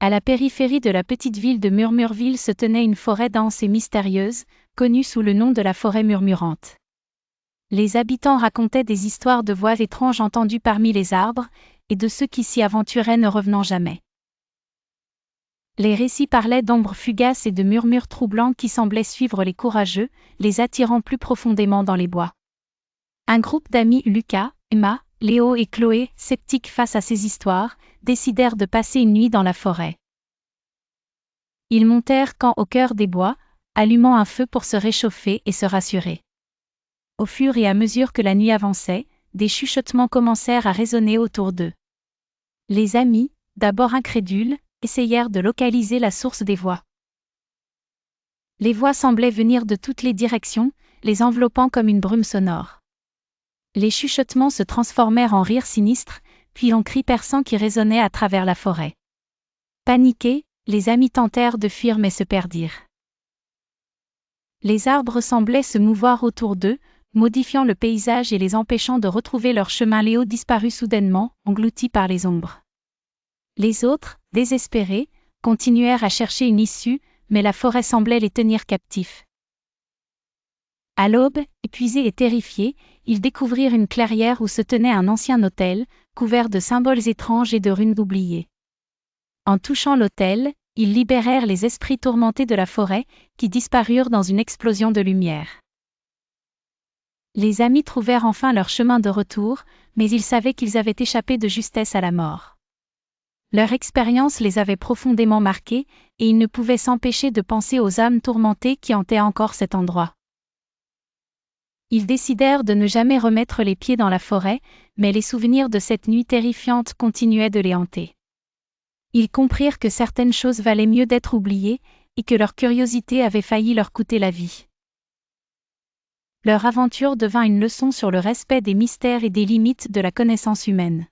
À la périphérie de la petite ville de Murmureville se tenait une forêt dense et mystérieuse, connue sous le nom de la forêt murmurante. Les habitants racontaient des histoires de voix étranges entendues parmi les arbres, et de ceux qui s'y aventuraient ne revenant jamais. Les récits parlaient d'ombres fugaces et de murmures troublants qui semblaient suivre les courageux, les attirant plus profondément dans les bois. Un groupe d'amis, Lucas, Emma, Léo et Chloé, sceptiques face à ces histoires, décidèrent de passer une nuit dans la forêt. Ils montèrent camp au cœur des bois, allumant un feu pour se réchauffer et se rassurer. Au fur et à mesure que la nuit avançait, des chuchotements commencèrent à résonner autour d'eux. Les amis, d'abord incrédules, essayèrent de localiser la source des voix. Les voix semblaient venir de toutes les directions, les enveloppant comme une brume sonore. Les chuchotements se transformèrent en rires sinistres, puis en cris perçants qui résonnaient à travers la forêt. Paniqués, les amis tentèrent de fuir mais se perdirent. Les arbres semblaient se mouvoir autour d'eux, modifiant le paysage et les empêchant de retrouver leur chemin. Léo disparut soudainement, englouti par les ombres. Les autres, désespérés, continuèrent à chercher une issue, mais la forêt semblait les tenir captifs. À l'aube, épuisés et terrifiés, ils découvrirent une clairière où se tenait un ancien autel, couvert de symboles étranges et de runes oubliées. En touchant l'autel, ils libérèrent les esprits tourmentés de la forêt, qui disparurent dans une explosion de lumière. Les amis trouvèrent enfin leur chemin de retour, mais ils savaient qu'ils avaient échappé de justesse à la mort. Leur expérience les avait profondément marqués, et ils ne pouvaient s'empêcher de penser aux âmes tourmentées qui hantaient encore cet endroit. Ils décidèrent de ne jamais remettre les pieds dans la forêt, mais les souvenirs de cette nuit terrifiante continuaient de les hanter. Ils comprirent que certaines choses valaient mieux d'être oubliées, et que leur curiosité avait failli leur coûter la vie. Leur aventure devint une leçon sur le respect des mystères et des limites de la connaissance humaine.